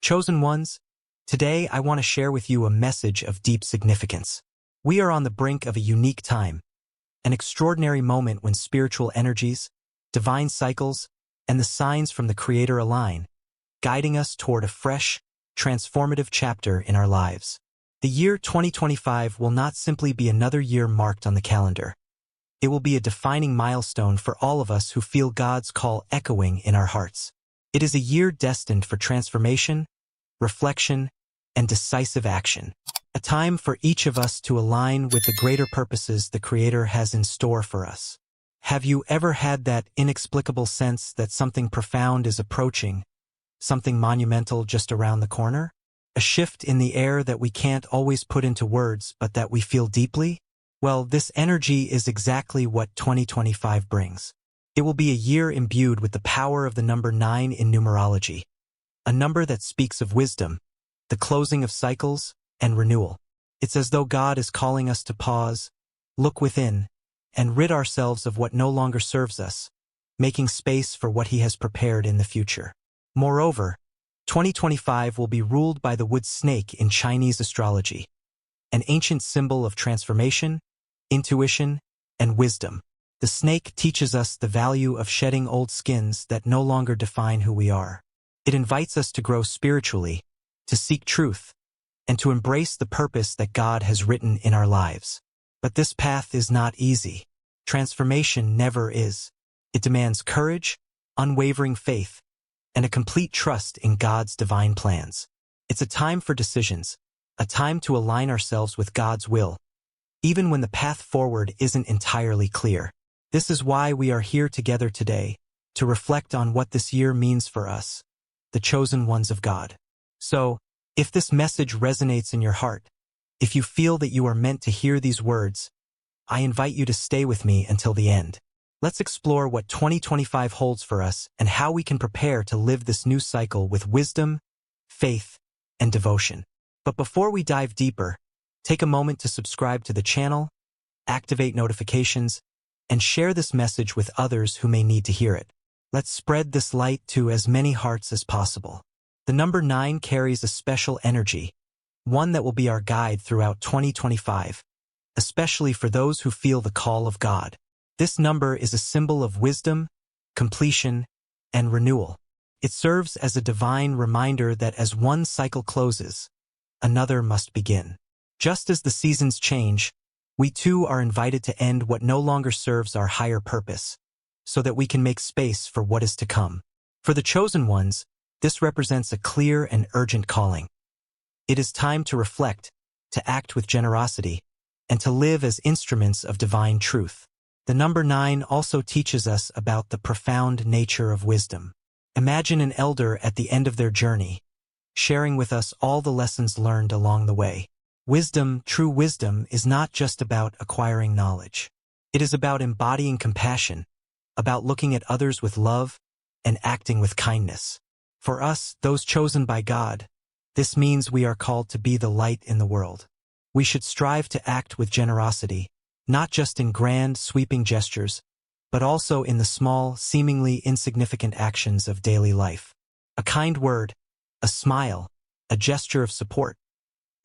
Chosen ones, today I want to share with you a message of deep significance. We are on the brink of a unique time, an extraordinary moment when spiritual energies, divine cycles, and the signs from the Creator align, guiding us toward a fresh, transformative chapter in our lives. The year 2025 will not simply be another year marked on the calendar. It will be a defining milestone for all of us who feel God's call echoing in our hearts. It is a year destined for transformation, reflection, and decisive action. A time for each of us to align with the greater purposes the Creator has in store for us. Have you ever had that inexplicable sense that something profound is approaching, something monumental just around the corner? A shift in the air that we can't always put into words but that we feel deeply? Well, this energy is exactly what 2025 brings. It will be a year imbued with the power of the number 9 in numerology, a number that speaks of wisdom, the closing of cycles, and renewal. It's as though God is calling us to pause, look within, and rid ourselves of what no longer serves us, making space for what He has prepared in the future. Moreover, 2025 will be ruled by the wood snake in Chinese astrology, an ancient symbol of transformation, intuition, and wisdom. The snake teaches us the value of shedding old skins that no longer define who we are. It invites us to grow spiritually, to seek truth, and to embrace the purpose that God has written in our lives. But this path is not easy. Transformation never is. It demands courage, unwavering faith, and a complete trust in God's divine plans. It's a time for decisions, a time to align ourselves with God's will, even when the path forward isn't entirely clear. This is why we are here together today, to reflect on what this year means for us, the chosen ones of God. So, if this message resonates in your heart, if you feel that you are meant to hear these words, I invite you to stay with me until the end. Let's explore what 2025 holds for us and how we can prepare to live this new cycle with wisdom, faith, and devotion. But before we dive deeper, take a moment to subscribe to the channel, activate notifications, and share this message with others who may need to hear it. Let's spread this light to as many hearts as possible. The number 9 carries a special energy, one that will be our guide throughout 2025, especially for those who feel the call of God. This number is a symbol of wisdom, completion, and renewal. It serves as a divine reminder that as one cycle closes, another must begin. Just as the seasons change, we too are invited to end what no longer serves our higher purpose, so that we can make space for what is to come. For the chosen ones, this represents a clear and urgent calling. It is time to reflect, to act with generosity, and to live as instruments of divine truth. The number 9 also teaches us about the profound nature of wisdom. Imagine an elder at the end of their journey, sharing with us all the lessons learned along the way. Wisdom, true wisdom, is not just about acquiring knowledge. It is about embodying compassion, about looking at others with love, and acting with kindness. For us, those chosen by God, this means we are called to be the light in the world. We should strive to act with generosity, not just in grand, sweeping gestures, but also in the small, seemingly insignificant actions of daily life. A kind word, a smile, a gesture of support.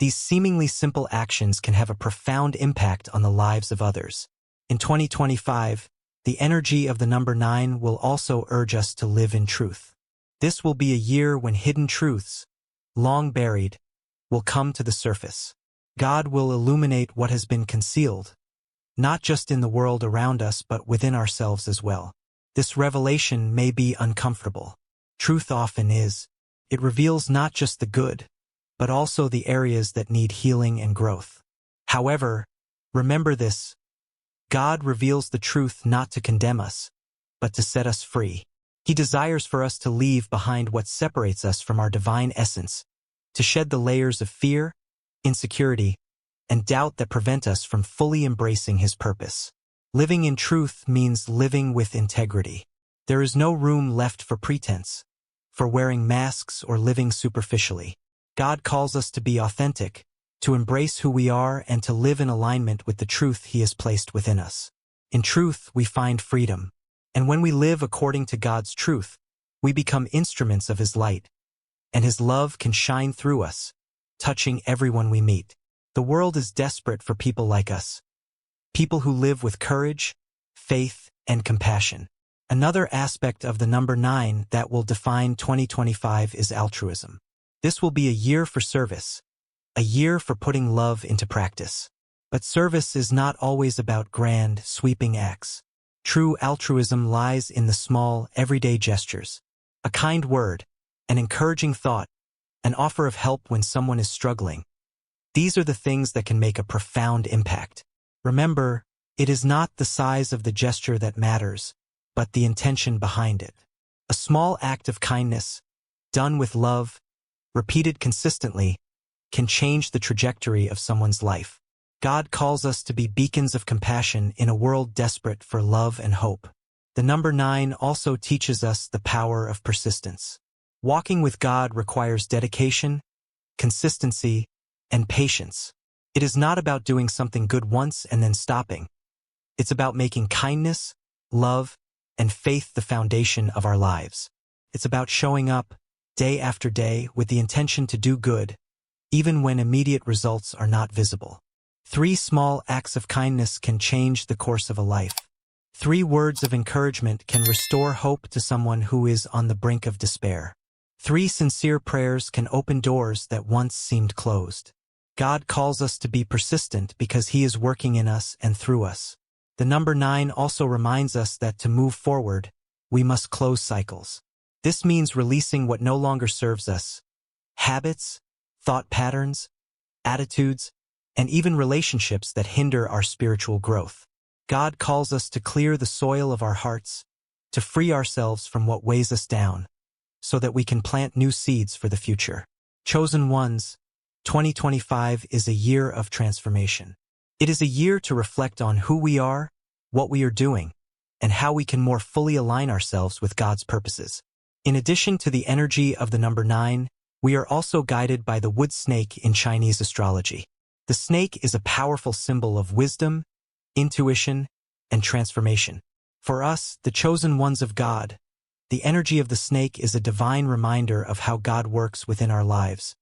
These seemingly simple actions can have a profound impact on the lives of others. In 2025, the energy of the number 9 will also urge us to live in truth. This will be a year when hidden truths, long buried, will come to the surface. God will illuminate what has been concealed, not just in the world around us but within ourselves as well. This revelation may be uncomfortable. Truth often is. It reveals not just the good, but also the areas that need healing and growth. However, remember this: God reveals the truth not to condemn us, but to set us free. He desires for us to leave behind what separates us from our divine essence, to shed the layers of fear, insecurity, and doubt that prevent us from fully embracing His purpose. Living in truth means living with integrity. There is no room left for pretense, for wearing masks or living superficially. God calls us to be authentic, to embrace who we are, and to live in alignment with the truth He has placed within us. In truth, we find freedom. And when we live according to God's truth, we become instruments of His light, and his love can shine through us, touching everyone we meet. The world is desperate for people like us, people who live with courage, faith, and compassion. Another aspect of the number 9 that will define 2025 is altruism. This will be a year for service, a year for putting love into practice. But service is not always about grand, sweeping acts. True altruism lies in the small, everyday gestures. A kind word, an encouraging thought, an offer of help when someone is struggling. These are the things that can make a profound impact. Remember, it is not the size of the gesture that matters, but the intention behind it. A small act of kindness, done with love, repeated consistently, can change the trajectory of someone's life. God calls us to be beacons of compassion in a world desperate for love and hope. The number 9 also teaches us the power of persistence. Walking with God requires dedication, consistency, and patience. It is not about doing something good once and then stopping. It's about making kindness, love, and faith the foundation of our lives. It's about showing up, day after day, with the intention to do good, even when immediate results are not visible. 3 small acts of kindness can change the course of a life. 3 words of encouragement can restore hope to someone who is on the brink of despair. 3 sincere prayers can open doors that once seemed closed. God calls us to be persistent because He is working in us and through us. The number 9 also reminds us that to move forward, we must close cycles. This means releasing what no longer serves us. Habits, thought patterns, attitudes, and even relationships that hinder our spiritual growth. God calls us to clear the soil of our hearts, to free ourselves from what weighs us down, so that we can plant new seeds for the future. Chosen ones, 2025 is a year of transformation. It is a year to reflect on who we are, what we are doing, and how we can more fully align ourselves with God's purposes. In addition to the energy of the number 9, we are also guided by the wood snake in Chinese astrology. The snake is a powerful symbol of wisdom, intuition, and transformation. For us, the chosen ones of God, the energy of the snake is a divine reminder of how God works within our lives,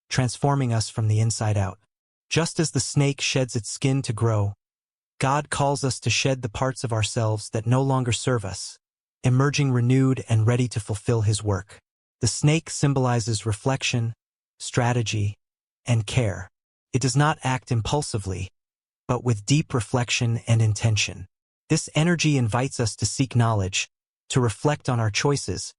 transforming us from the inside out. Just as the snake sheds its skin to grow, God calls us to shed the parts of ourselves that no longer serve us, emerging renewed and ready to fulfill His work. The snake symbolizes reflection, strategy, and care. It does not act impulsively, but with deep reflection and intention. This energy invites us to seek knowledge, to reflect on our choices,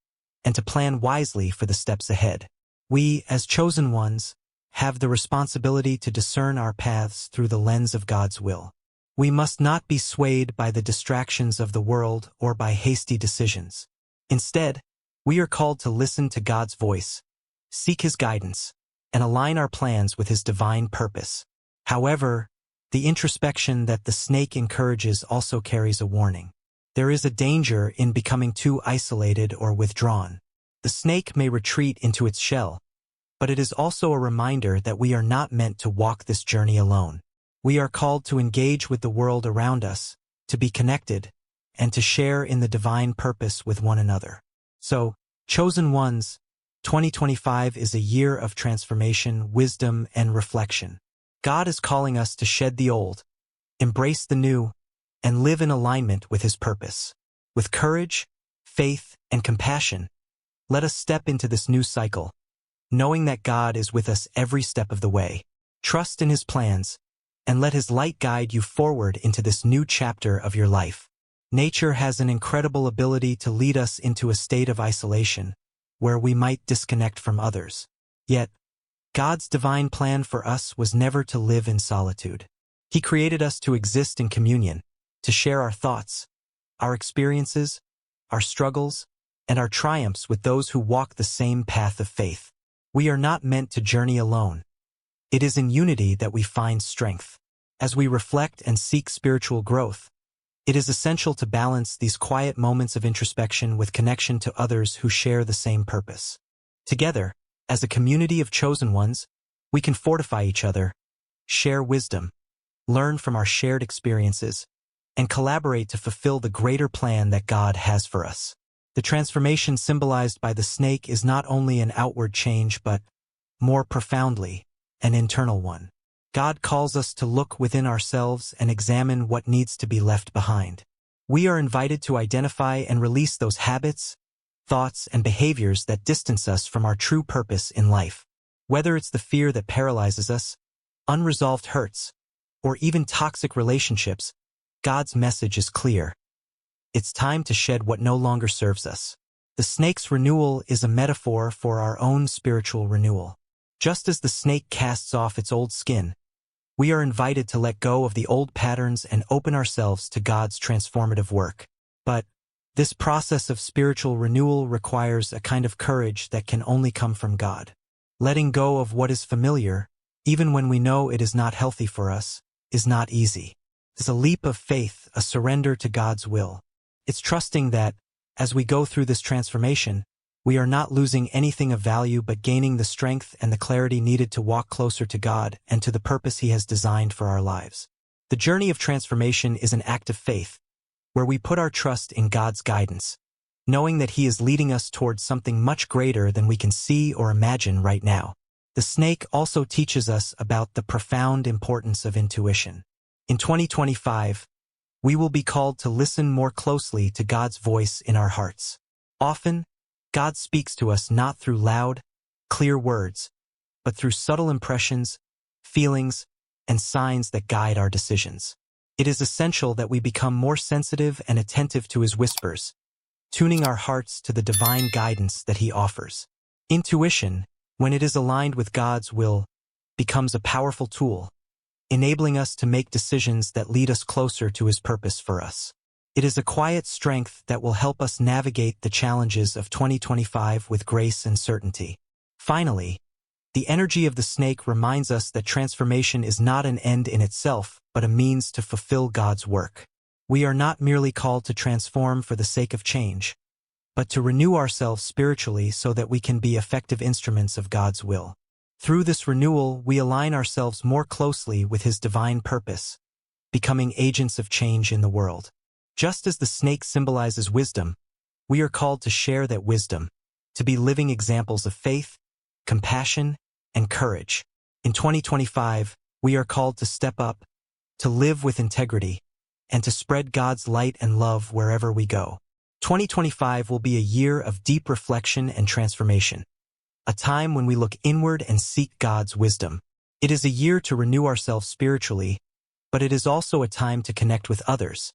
and to plan wisely for the steps ahead. We, as chosen ones, have the responsibility to discern our paths through the lens of God's will. We must not be swayed by the distractions of the world or by hasty decisions. Instead, we are called to listen to God's voice, seek His guidance, and align our plans with His divine purpose. However, the introspection that the snake encourages also carries a warning. There is a danger in becoming too isolated or withdrawn. The snake may retreat into its shell, but it is also a reminder that we are not meant to walk this journey alone. We are called to engage with the world around us, to be connected, and to share in the divine purpose with one another. So, chosen ones, 2025 is a year of transformation, wisdom, and reflection. God is calling us to shed the old, embrace the new, and live in alignment with His purpose. With courage, faith, and compassion, let us step into this new cycle, knowing that God is with us every step of the way. Trust in His plans, and let His light guide you forward into this new chapter of your life. Nature has an incredible ability to lead us into a state of isolation, where we might disconnect from others. Yet, God's divine plan for us was never to live in solitude. He created us to exist in communion, to share our thoughts, our experiences, our struggles, and our triumphs with those who walk the same path of faith. We are not meant to journey alone. It is in unity that we find strength. As we reflect and seek spiritual growth, it is essential to balance these quiet moments of introspection with connection to others who share the same purpose. Together, as a community of chosen ones, we can fortify each other, share wisdom, learn from our shared experiences, and collaborate to fulfill the greater plan that God has for us. The transformation symbolized by the snake is not only an outward change but, more profoundly, an internal one. God calls us to look within ourselves and examine what needs to be left behind. We are invited to identify and release those habits, thoughts, and behaviors that distance us from our true purpose in life. Whether it's the fear that paralyzes us, unresolved hurts, or even toxic relationships, God's message is clear. It's time to shed what no longer serves us. The snake's renewal is a metaphor for our own spiritual renewal. Just as the snake casts off its old skin, we are invited to let go of the old patterns and open ourselves to God's transformative work. But this process of spiritual renewal requires a kind of courage that can only come from God. Letting go of what is familiar, even when we know it is not healthy for us, is not easy. It's a leap of faith, a surrender to God's will. It's trusting that, as we go through this transformation, we are not losing anything of value but gaining the strength and the clarity needed to walk closer to God and to the purpose He has designed for our lives. The journey of transformation is an act of faith, where we put our trust in God's guidance, knowing that He is leading us towards something much greater than we can see or imagine right now. The snake also teaches us about the profound importance of intuition. In 2025, we will be called to listen more closely to God's voice in our hearts. Often, God speaks to us not through loud, clear words, but through subtle impressions, feelings, and signs that guide our decisions. It is essential that we become more sensitive and attentive to His whispers, tuning our hearts to the divine guidance that He offers. Intuition, when it is aligned with God's will, becomes a powerful tool, enabling us to make decisions that lead us closer to His purpose for us. It is a quiet strength that will help us navigate the challenges of 2025 with grace and certainty. Finally, the energy of the snake reminds us that transformation is not an end in itself, but a means to fulfill God's work. We are not merely called to transform for the sake of change, but to renew ourselves spiritually so that we can be effective instruments of God's will. Through this renewal, we align ourselves more closely with His divine purpose, becoming agents of change in the world. Just as the snake symbolizes wisdom, we are called to share that wisdom, to be living examples of faith, compassion, and courage. In 2025, we are called to step up, to live with integrity, and to spread God's light and love wherever we go. 2025 will be a year of deep reflection and transformation, a time when we look inward and seek God's wisdom. It is a year to renew ourselves spiritually, but it is also a time to connect with others,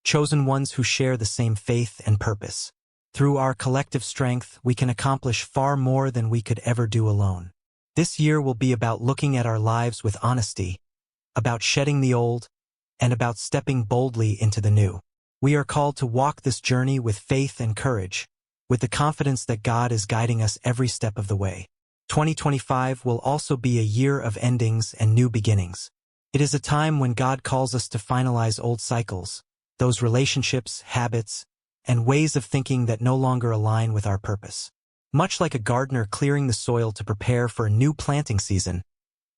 chosen ones who share the same faith and purpose. Through our collective strength, we can accomplish far more than we could ever do alone. This year will be about looking at our lives with honesty, about shedding the old, and about stepping boldly into the new. We are called to walk this journey with faith and courage, with the confidence that God is guiding us every step of the way. 2025 will also be a year of endings and new beginnings. It is a time when God calls us to finalize old cycles, those relationships, habits, and ways of thinking that no longer align with our purpose. Much like a gardener clearing the soil to prepare for a new planting season,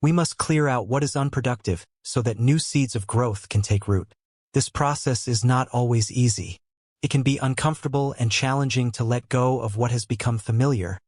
we must clear out what is unproductive so that new seeds of growth can take root. This process is not always easy. It can be uncomfortable and challenging to let go of what has become familiar,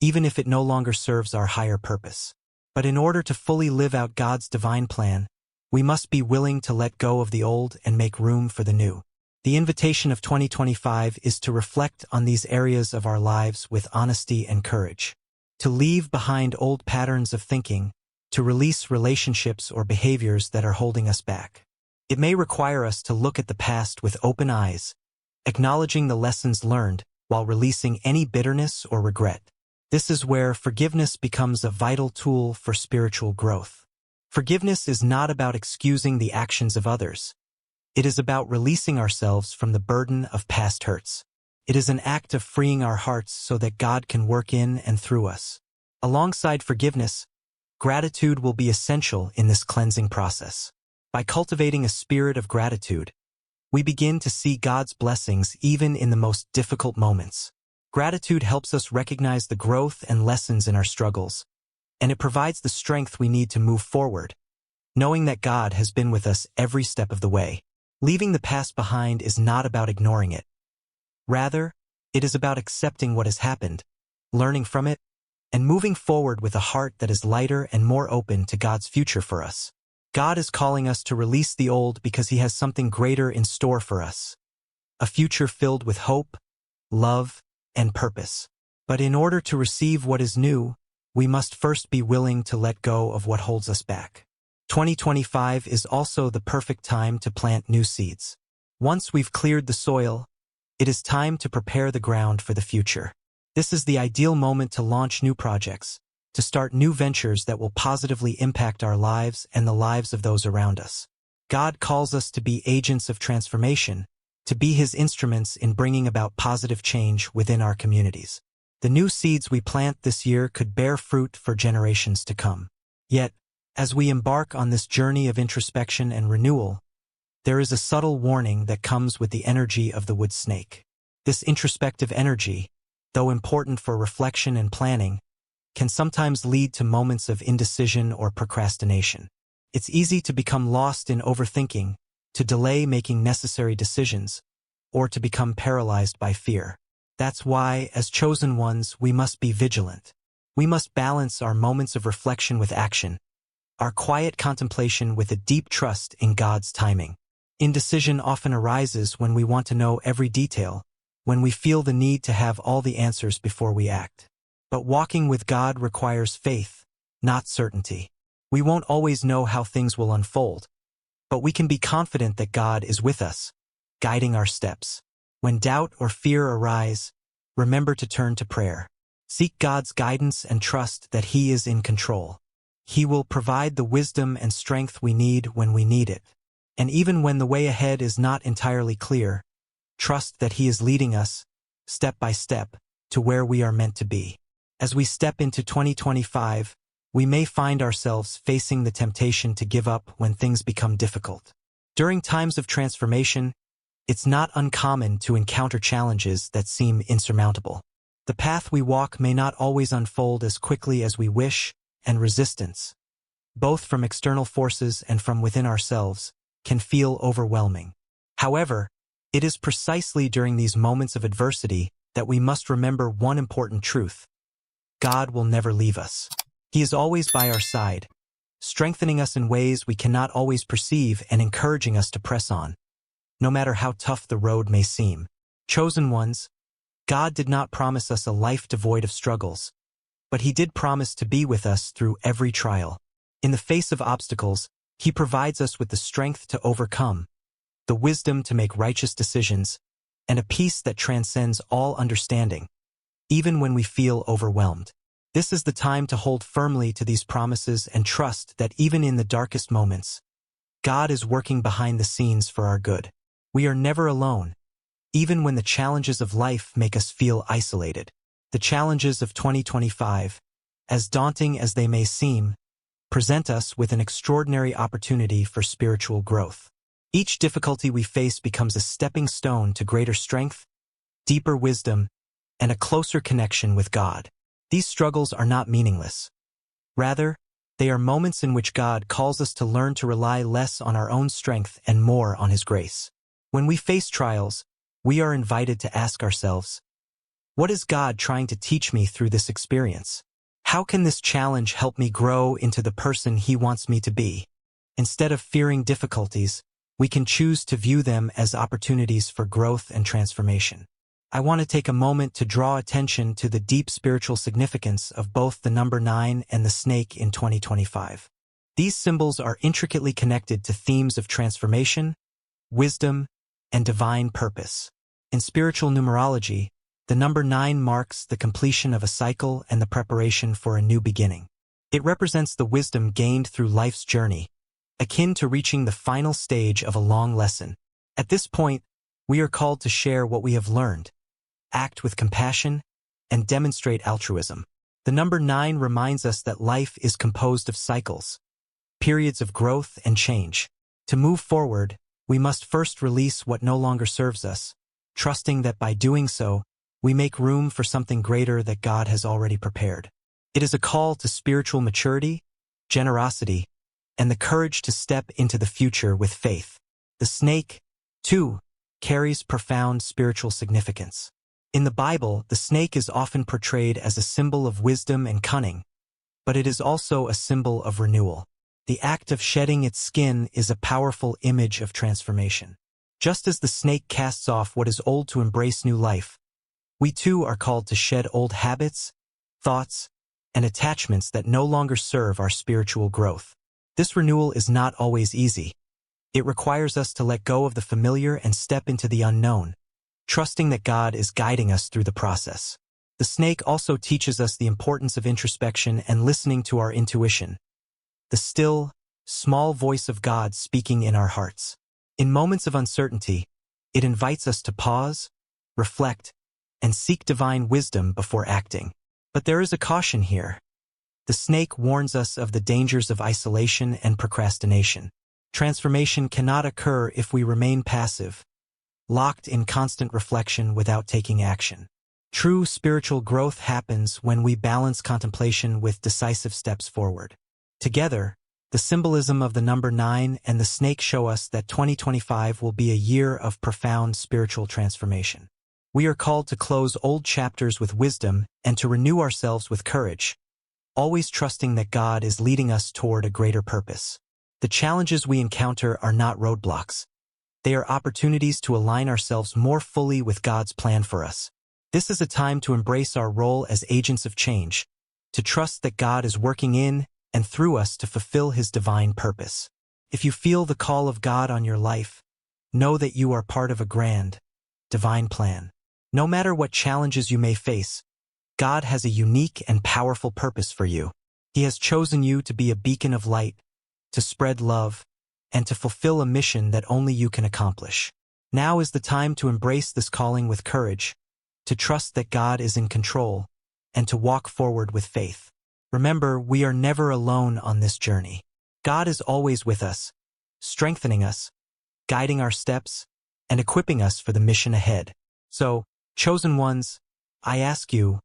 even if it no longer serves our higher purpose. But in order to fully live out God's divine plan, we must be willing to let go of the old and make room for the new. The invitation of 2025 is to reflect on these areas of our lives with honesty and courage, to leave behind old patterns of thinking, to release relationships or behaviors that are holding us back. It may require us to look at the past with open eyes, acknowledging the lessons learned while releasing any bitterness or regret. This is where forgiveness becomes a vital tool for spiritual growth. Forgiveness is not about excusing the actions of others. It is about releasing ourselves from the burden of past hurts. It is an act of freeing our hearts so that God can work in and through us. Alongside forgiveness, gratitude will be essential in this cleansing process. By cultivating a spirit of gratitude, we begin to see God's blessings even in the most difficult moments. Gratitude helps us recognize the growth and lessons in our struggles, and it provides the strength we need to move forward, knowing that God has been with us every step of the way. Leaving the past behind is not about ignoring it. Rather, It is about accepting what has happened, learning from it, and moving forward with a heart that is lighter and more open to God's future for us. God is calling us to release the old because He has something greater in store for us. A future filled with hope, love, and purpose. But in order to receive what is new, we must first be willing to let go of what holds us back. 2025 is also the perfect time to plant new seeds. Once we've cleared the soil, it is time to prepare the ground for the future. This is the ideal moment to launch new projects, to start new ventures that will positively impact our lives and the lives of those around us. God calls us to be agents of transformation, to be His instruments in bringing about positive change within our communities. The new seeds we plant this year could bear fruit for generations to come. Yet, as we embark on this journey of introspection and renewal, there is a subtle warning that comes with the energy of the wood snake. This introspective energy, though important for reflection and planning, can sometimes lead to moments of indecision or procrastination. It's easy to become lost in overthinking, to delay making necessary decisions, or to become paralyzed by fear. That's why, as chosen ones, we must be vigilant. We must balance our moments of reflection with action, our quiet contemplation with a deep trust in God's timing. Indecision often arises when we want to know every detail, when we feel the need to have all the answers before we act. But walking with God requires faith, not certainty. We won't always know how things will unfold, but we can be confident that God is with us, guiding our steps. When doubt or fear arise, remember to turn to prayer. Seek God's guidance and trust that He is in control. He will provide the wisdom and strength we need when we need it. And even when the way ahead is not entirely clear, trust that He is leading us, step by step, to where we are meant to be. As we step into 2025, we may find ourselves facing the temptation to give up when things become difficult. During times of transformation, it's not uncommon to encounter challenges that seem insurmountable. The path we walk may not always unfold as quickly as we wish, and resistance, both from external forces and from within ourselves, can feel overwhelming. However, it is precisely during these moments of adversity that we must remember one important truth. God will never leave us. He is always by our side, strengthening us in ways we cannot always perceive and encouraging us to press on, no matter how tough the road may seem. Chosen ones, God did not promise us a life devoid of struggles, but He did promise to be with us through every trial. In the face of obstacles, He provides us with the strength to overcome, the wisdom to make righteous decisions, and a peace that transcends all understanding, even when we feel overwhelmed. This is the time to hold firmly to these promises and trust that even in the darkest moments, God is working behind the scenes for our good. We are never alone, even when the challenges of life make us feel isolated. The challenges of 2025, as daunting as they may seem, present us with an extraordinary opportunity for spiritual growth. Each difficulty we face becomes a stepping stone to greater strength, deeper wisdom, and a closer connection with God. These struggles are not meaningless. Rather, they are moments in which God calls us to learn to rely less on our own strength and more on His grace. When we face trials, we are invited to ask ourselves, what is God trying to teach me through this experience? How can this challenge help me grow into the person He wants me to be? Instead of fearing difficulties, we can choose to view them as opportunities for growth and transformation. I want to take a moment to draw attention to the deep spiritual significance of both the number 9 and the snake in 2025. These symbols are intricately connected to themes of transformation, wisdom, and divine purpose. In spiritual numerology, the number 9 marks the completion of a cycle and the preparation for a new beginning. It represents the wisdom gained through life's journey, akin to reaching the final stage of a long lesson. At this point, we are called to share what we have learned, act with compassion, and demonstrate altruism. The number 9 reminds us that life is composed of cycles, periods of growth and change. To move forward, we must first release what no longer serves us, trusting that by doing so, we make room for something greater that God has already prepared. It is a call to spiritual maturity, generosity, and the courage to step into the future with faith. The snake, too, carries profound spiritual significance. In the Bible, the snake is often portrayed as a symbol of wisdom and cunning, but it is also a symbol of renewal. The act of shedding its skin is a powerful image of transformation. Just as the snake casts off what is old to embrace new life, we too are called to shed old habits, thoughts, and attachments that no longer serve our spiritual growth. This renewal is not always easy. It requires us to let go of the familiar and step into the unknown, trusting that God is guiding us through the process. The snake also teaches us the importance of introspection and listening to our intuition, the still, small voice of God speaking in our hearts. In moments of uncertainty, it invites us to pause, reflect, and seek divine wisdom before acting. But there is a caution here. The snake warns us of the dangers of isolation and procrastination. Transformation cannot occur if we remain passive, locked in constant reflection without taking action. True spiritual growth happens when we balance contemplation with decisive steps forward. Together, the symbolism of the number 9 and the snake show us that 2025 will be a year of profound spiritual transformation. We are called to close old chapters with wisdom and to renew ourselves with courage, always trusting that God is leading us toward a greater purpose. The challenges we encounter are not roadblocks. They are opportunities to align ourselves more fully with God's plan for us. This is a time to embrace our role as agents of change, to trust that God is working in and through us to fulfill His divine purpose. If you feel the call of God on your life, know that you are part of a grand, divine plan. No matter what challenges you may face, God has a unique and powerful purpose for you. He has chosen you to be a beacon of light, to spread love, and to fulfill a mission that only you can accomplish. Now is the time to embrace this calling with courage, to trust that God is in control, and to walk forward with faith. Remember, we are never alone on this journey. God is always with us, strengthening us, guiding our steps, and equipping us for the mission ahead. So, chosen ones, I ask you,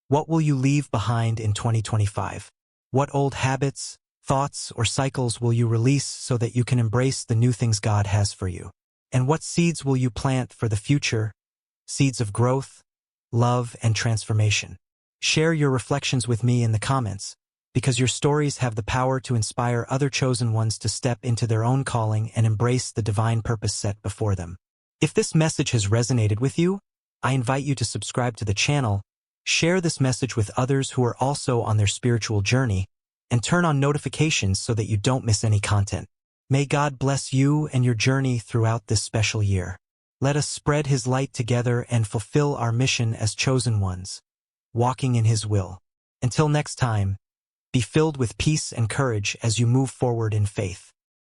what will you leave behind in 2025? What old habits, thoughts, or cycles will you release so that you can embrace the new things God has for you? And what seeds will you plant for the future? Seeds of growth, love, and transformation. Share your reflections with me in the comments, because your stories have the power to inspire other chosen ones to step into their own calling and embrace the divine purpose set before them. If this message has resonated with you, I invite you to subscribe to the channel, share this message with others who are also on their spiritual journey, and turn on notifications so that you don't miss any content. May God bless you and your journey throughout this special year. Let us spread His light together and fulfill our mission as chosen ones, walking in His will. Until next time, be filled with peace and courage as you move forward in faith.